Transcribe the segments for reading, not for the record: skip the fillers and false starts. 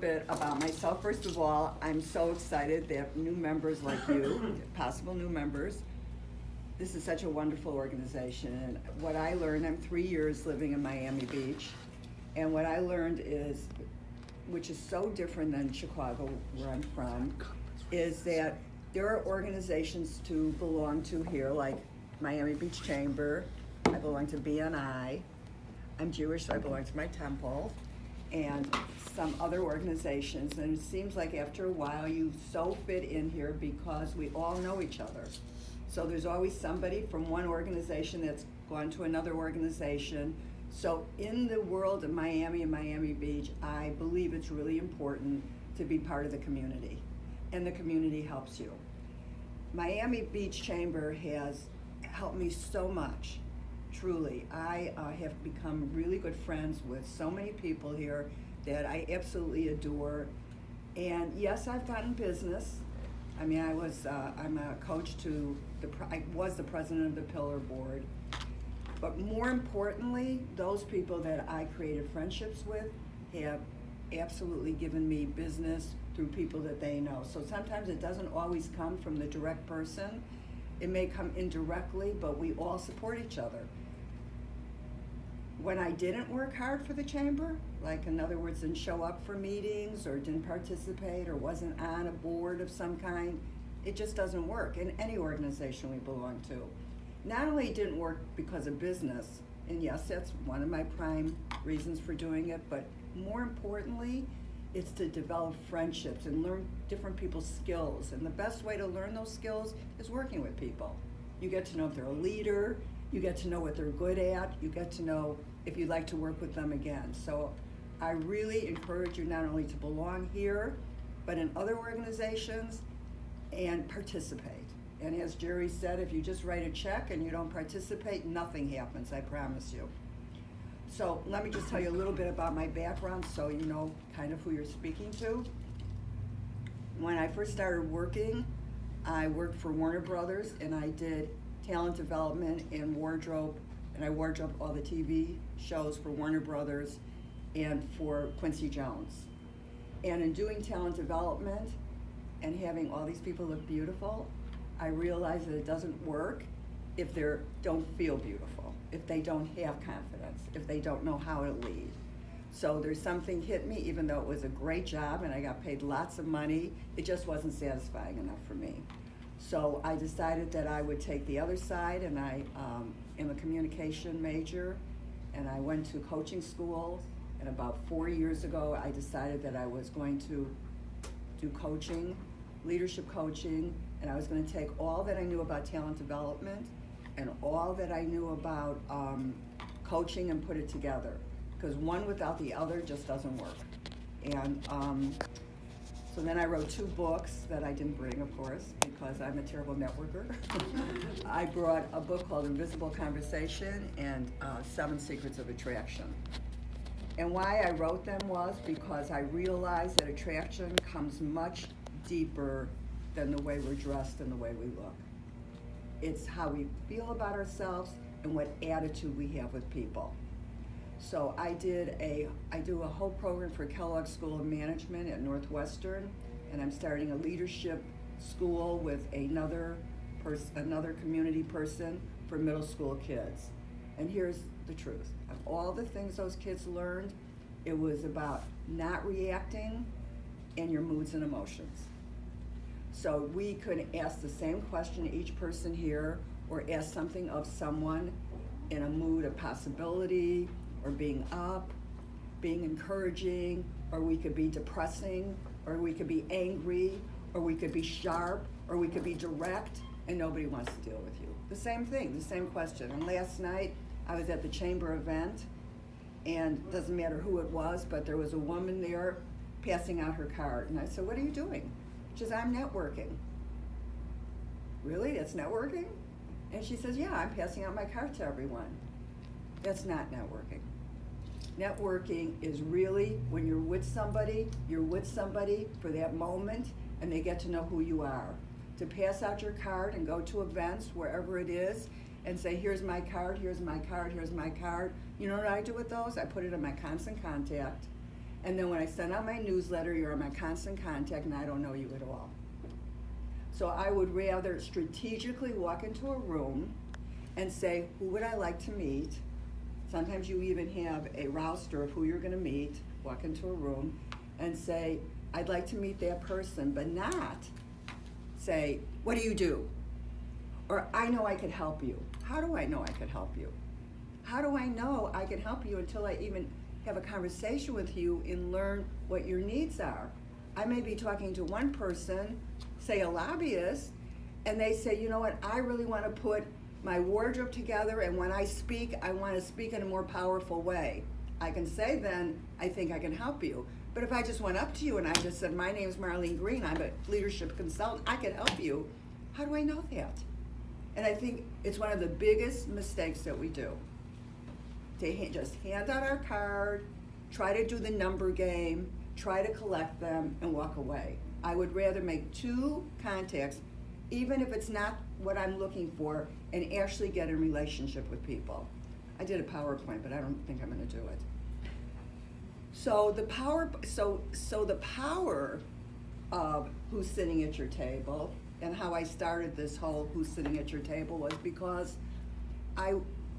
bit about myself. First of all, I'm so excited that new members like you, possible new members, this is such a wonderful organization. And what I learned, I'm 3 years living in Miami Beach, and what I learned is, which is so different than Chicago, where I'm from, is that there are organizations to belong to here, like Miami Beach Chamber. I belong to BNI. I'm Jewish, so I belong to my temple, and some other organizations. And it seems like after a while you so fit in here because we all know each other. So there's always somebody from one organization that's gone to another organization. So in the world of Miami and Miami Beach, I believe it's really important to be part of the community, and the community helps you. Miami Beach Chamber has helped me so much. Truly, I have become really good friends with so many people here that I absolutely adore. And yes, I've gotten business. I mean, I'm a coach to I was the president of the Pillar Board. But more importantly, those people that I created friendships with have absolutely given me business through people that they know. So sometimes it doesn't always come from the direct person. It may come indirectly, but we all support each other. When I didn't work hard for the chamber, like in other words, didn't show up for meetings or didn't participate or wasn't on a board of some kind, it just doesn't work in any organization we belong to. Not only it didn't work because of business, and yes, that's one of my prime reasons for doing it, but more importantly, it's to develop friendships and learn different people's skills. And the best way to learn those skills is working with people. You get to know if they're a leader, you get to know what they're good at, you get to know if you'd like to work with them again. So I really encourage you not only to belong here, but in other organizations, and participate. And as Jerry said, if you just write a check and you don't participate, nothing happens, I promise you. So let me just tell you a little bit about my background so you know kind of who you're speaking to. When I first started working, I worked for Warner Brothers, and I did talent development and wardrobe, and I wardrobed all the TV shows for Warner Brothers and for Quincy Jones. And in doing talent development and having all these people look beautiful, I realized that it doesn't work if they don't feel beautiful, if they don't have confidence, if they don't know how to lead. So there's something hit me, even though it was a great job and I got paid lots of money, it just wasn't satisfying enough for me. So I decided that I would take the other side, and I am a communication major, and I went to coaching school, and about 4 years ago I decided that I was going to do coaching, leadership coaching, and I was going to take all that I knew about talent development and all that I knew about coaching and put it together, because one without the other just doesn't work. And so then I wrote 2 books that I didn't bring, of course, because I'm a terrible networker. I brought a book called Invisible Conversation and 7 Secrets of Attraction. And why I wrote them was because I realized that attraction comes much deeper than the way we're dressed and the way we look. It's how we feel about ourselves and what attitude we have with people. So I do a whole program for Kellogg School of Management at Northwestern, and I'm starting a leadership school with another community person for middle school kids. And here's the truth. Of all the things those kids learned, it was about not reacting and your moods and emotions. So we could ask the same question to each person here, or ask something of someone in a mood of possibility, or being up, being encouraging, or we could be depressing, or we could be angry, or we could be sharp, or we could be direct, and nobody wants to deal with you. The same thing, the same question. And last night, I was at the chamber event, and it doesn't matter who it was, but there was a woman there passing out her card. And I said, "What are you doing?" She says, "I'm networking." "Really? That's networking?" And she says, "Yeah, I'm passing out my card to everyone." That's not networking. Networking is really when you're with somebody for that moment, and they get to know who you are. To pass out your card and go to events, wherever it is, and say, "Here's my card, here's my card, here's my card." You know what I do with those? I put it in my constant contact, And then when I send out my newsletter, you're in my constant contact and I don't know you at all. So I would rather strategically walk into a room and say, who would I like to meet? Sometimes you even have a roster of who you're gonna meet, walk into a room and say, I'd like to meet that person, but not say, what do you do? Or I know I could help you. How do I know I could help you? How do I know I can help you until I even have a conversation with you and learn what your needs are? I may be talking to one person, say a lobbyist, and they say, you know what, I really want to put my wardrobe together, and when I speak, I want to speak in a more powerful way. I can say then, I think I can help you. But if I just went up to you and I just said, my name's Marlene Green, I'm a leadership consultant, I can help you, how do I know that? And I think it's one of the biggest mistakes that we do. To just hand out our card, try to do the number game, try to collect them, and walk away. I would rather make 2 contacts, even if it's not what I'm looking for, and actually get in a relationship with people. I did a PowerPoint, but I don't think I'm gonna do it. So the power of who's sitting at your table, and how I started this whole who's sitting at your table was because I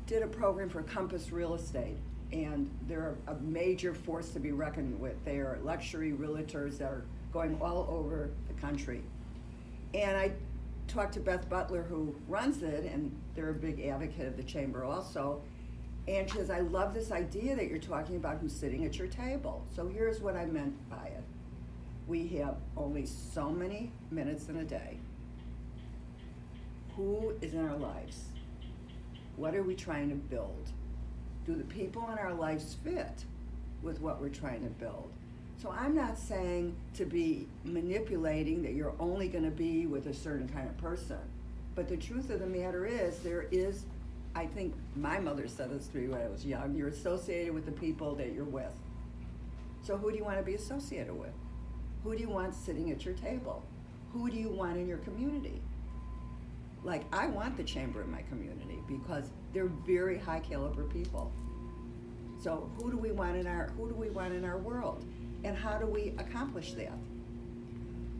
did a program for Compass Real Estate, and they're a major force to be reckoned with. They are luxury realtors that are going all over the country. And I talked to Beth Butler, who runs it, and they're a big advocate of the chamber also. And she says, I love this idea that you're talking about who's sitting at your table. So here's what I meant by it. We have only so many minutes in a day. Who is in our lives? What are we trying to build? Do the people in our lives fit with what we're trying to build? So I'm not saying to be manipulating that you're only gonna be with a certain kind of person. But the truth of the matter is, there is, I think my mother said this to me when I was young, you're associated with the people that you're with. So who do you wanna be associated with? Who do you want sitting at your table? Who do you want in your community? Like, I want the chamber in my community because they're very high caliber people. So who do we want in our world? And how do we accomplish that?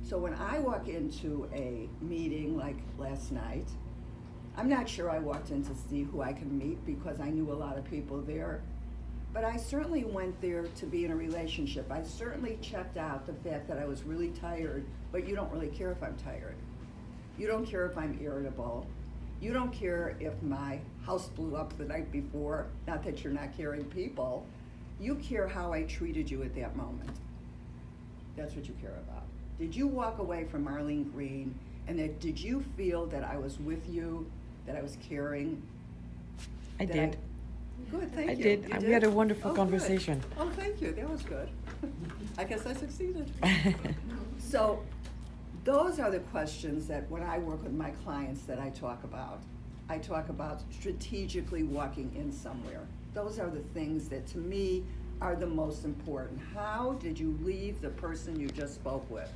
So when I walk into a meeting like last night, I'm not sure I walked in to see who I could meet because I knew a lot of people there. But I certainly went there to be in a relationship. I certainly checked out the fact that I was really tired, but you don't really care if I'm tired. You don't care if I'm irritable. You don't care if my house blew up the night before, not that you're not caring people. You care how I treated you at that moment. That's what you care about. Did you walk away from Marlene Green and did you feel that I was with you, that I was caring? I did. Good, thank you. I did. We had a wonderful conversation. Good. Oh, thank you. That was good. I guess I succeeded. So those are the questions that when I work with my clients that I talk about. I talk about strategically walking in somewhere. Those are the things that to me are the most important. How did you leave the person you just spoke with?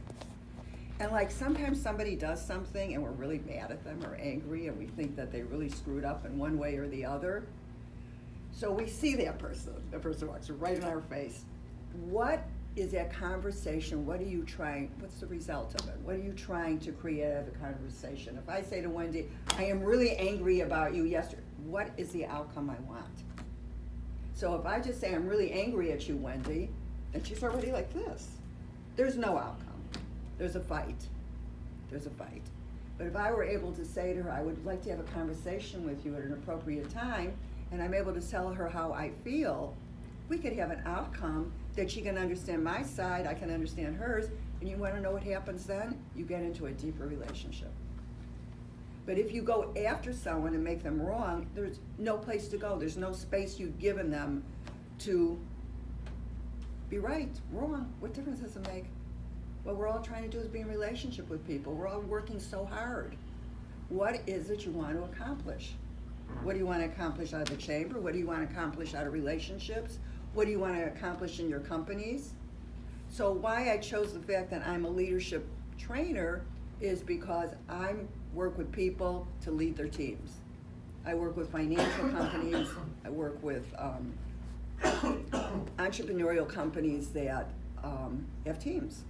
And like sometimes somebody does something and we're really mad at them or angry and we think that they really screwed up in one way or the other. So we see that person, the person walks right in our face. What is that conversation? What's the result of it? What are you trying to create out of the conversation? If I say to Wendy, I am really angry about you yesterday, what is the outcome I want? So if I just say, I'm really angry at you, Wendy, and she's already like this, there's no outcome. There's a fight. There's a fight. But if I were able to say to her, I would like to have a conversation with you at an appropriate time, and I'm able to tell her how I feel, we could have an outcome that she can understand my side, I can understand hers, and you want to know what happens then? You get into a deeper relationship. But if you go after someone and make them wrong, there's no place to go. There's no space you've given them to be right, wrong. What difference does it make? What we're all trying to do is be in relationship with people. We're all working so hard. What is it you want to accomplish? What do you want to accomplish out of the chamber? What do you want to accomplish out of relationships? What do you want to accomplish in your companies? So why I chose the fact that I'm a leadership trainer is because I work with people to lead their teams. I work with financial companies. I work with entrepreneurial companies that have teams,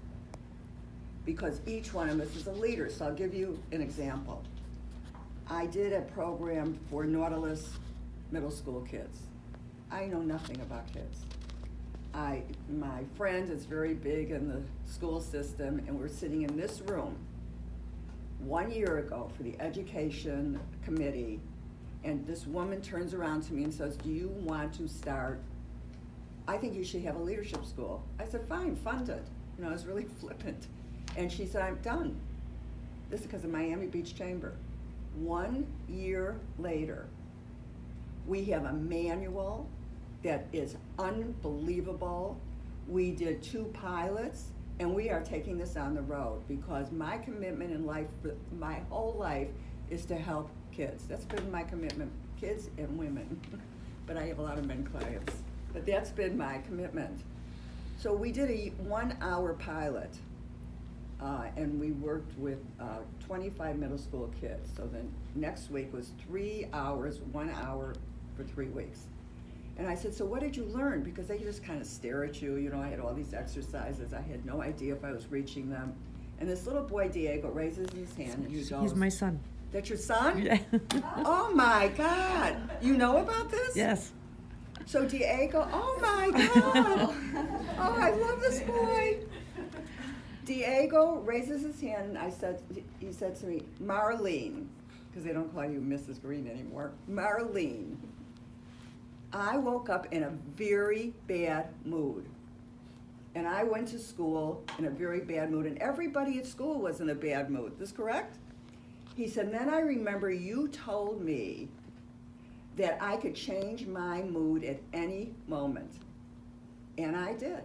because each one of us is a leader. So I'll give you an example. I did a program for Nautilus middle school kids. I know nothing about kids. My friend is very big in the school system, and we're sitting in this room 1 year ago for the education committee, and this woman turns around to me and says, do you want to start, I think you should have a leadership school. I said, fine, fund it. You know, I was really flippant. And she said, I'm done. This is because of Miami Beach Chamber. 1 year later, we have a manual that is unbelievable. We did 2 pilots, and we are taking this on the road because my commitment in life, my whole life, is to help kids. That's been my commitment, kids and women. But I have a lot of men clients. But that's been my commitment. So we did a 1 hour pilot, and we worked with 25 middle school kids. So then next week was 3 hours, 1 hour for 3 weeks. And I said, so what did you learn? Because they just kind of stare at you. You know, I had all these exercises. I had no idea if I was reaching them. And this little boy, Diego, raises his hand and he goes, He's my son. That's your son? Yeah. Oh my God. You know about this? Yes. So Diego, oh my God. Oh, I love this boy. Diego raises his hand, and he said to me, Marlene, because they don't call you Mrs. Green anymore, Marlene, I woke up in a very bad mood. And I went to school in a very bad mood, and everybody at school was in a bad mood. Is this correct? He said, and then I remember you told me that I could change my mood at any moment. And I did.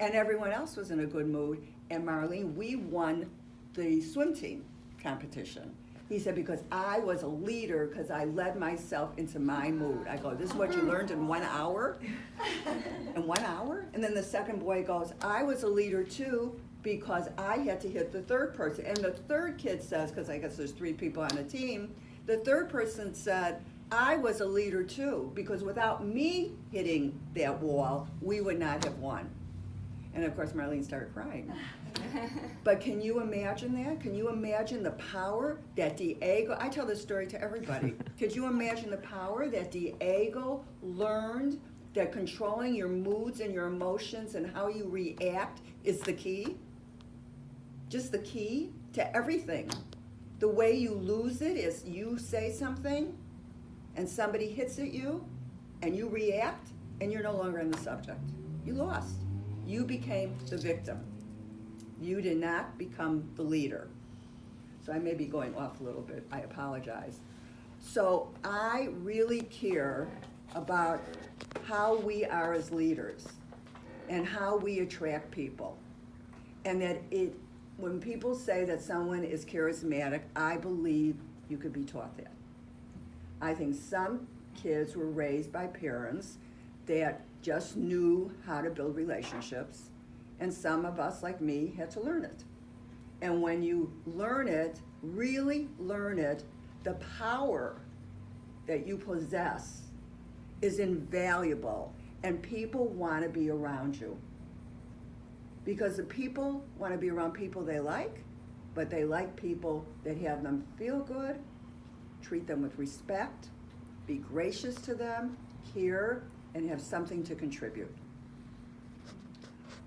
And everyone else was in a good mood. And Marlene, we won the swim team competition. He said, because I was a leader, because I led myself into my mood. I go, this is what you learned in 1 hour? In 1 hour? And then the second boy goes, I was a leader too, because I had to hit the third person. And the third kid says, because I guess there's 3 people on a team, the third person said, I was a leader too, because without me hitting that wall, we would not have won. And of course, Marlene started crying. But can you imagine that? Can you imagine the power that Diego, I tell this story to everybody. Could you imagine the power that Diego learned that controlling your moods and your emotions and how you react is the key? Just the key to everything. The way you lose it is you say something and somebody hits at you and you react and you're no longer in the subject. You lost. You became the victim. You did not become the leader. So I may be going off a little bit. I apologize. So I really care about how we are as leaders and how we attract people. And that when people say that someone is charismatic, I believe you could be taught that. I think some kids were raised by parents that just knew how to build relationships, and some of us, like me, had to learn it. And when you learn it, really learn it, the power that you possess is invaluable, and people want to be around you. Because the people want to be around people they like, but they like people that have them feel good, treat them with respect, be gracious to them, care, and have something to contribute.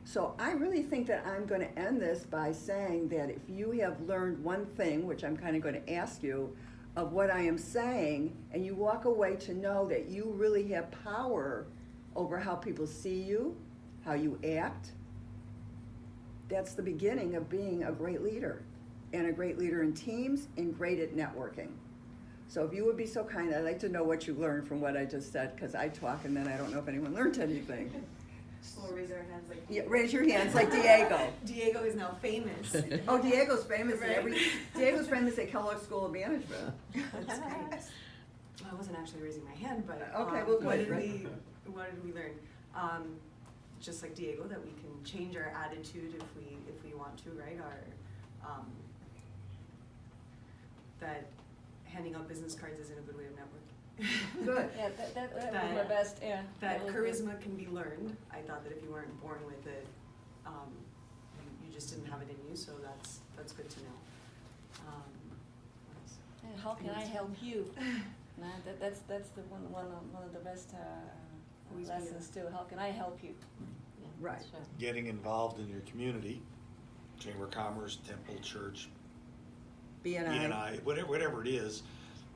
So I really think that I'm going to end this by saying that if you have learned one thing, which I'm kind of going to ask you, of what I am saying, and you walk away to know that you really have power over how people see you, how you act, that's the beginning of being a great leader, and a great leader in teams, and great at networking. So if you would be so kind, I'd like to know what you learned from what I just said, because I talk and then I don't know if anyone learned anything. We'll raise our hands like Yeah, raise your hands like Diego. Diego is now famous. Oh, Diego's famous. Right. Diego's famous at Kellogg School of Management. That's great. Well, I wasn't actually raising my hand, but Okay, well, what good, did right? what did we learn? Just like Diego, that we can change our attitude if we want to, right? That handing out business cards isn't a good way of Good. Yeah, that was That- my best, yeah. That was good. charisma can be learned. I thought that if you weren't born with it, you just didn't have it in you, so that's good to know. What else? And how can I help you? Nah, that's the one of the best Always be lessons too. How can I help you? Yeah, Right. sure. Getting involved in your community, Chamber of Commerce, Temple, Church, BNI, whatever it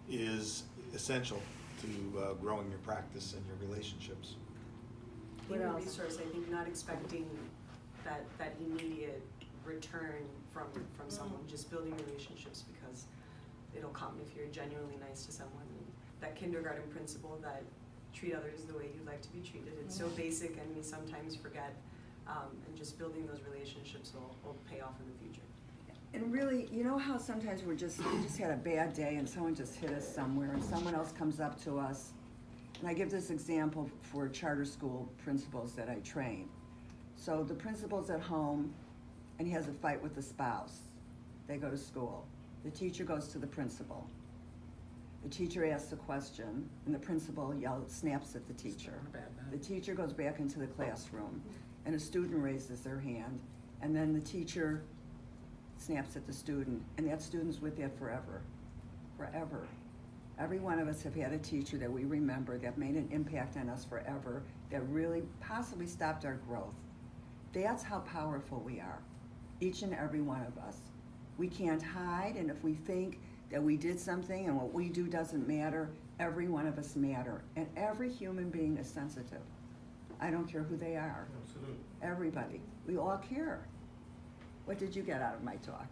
is essential to growing your practice and your relationships. What Being a else? resource, I think not expecting that immediate return from someone, just building relationships because it'll come if you're genuinely nice to someone. And that kindergarten principle that treat others the way you'd like to be treated, it's so basic and we sometimes forget, and just building those relationships will pay off in the future. And really, you know how sometimes we just had a bad day and someone just hit us somewhere and someone else comes up to us. And I give this example for charter school principals that I train. So the principal's at home and he has a fight with the spouse. They go to school. The teacher goes to the principal. The teacher asks a question and the principal snaps at the teacher. The teacher goes back into the classroom and a student raises their hand and then the teacher snaps at the student, and that student's with that forever. Forever. Every one of us have had a teacher that we remember that made an impact on us forever, that really possibly stopped our growth. That's how powerful we are, each and every one of us. We can't hide, and if we think that we did something and what we do doesn't matter, every one of us matter, and every human being is sensitive. I don't care who they are. Absolutely. Everybody. We all care. What did you get out of my talk?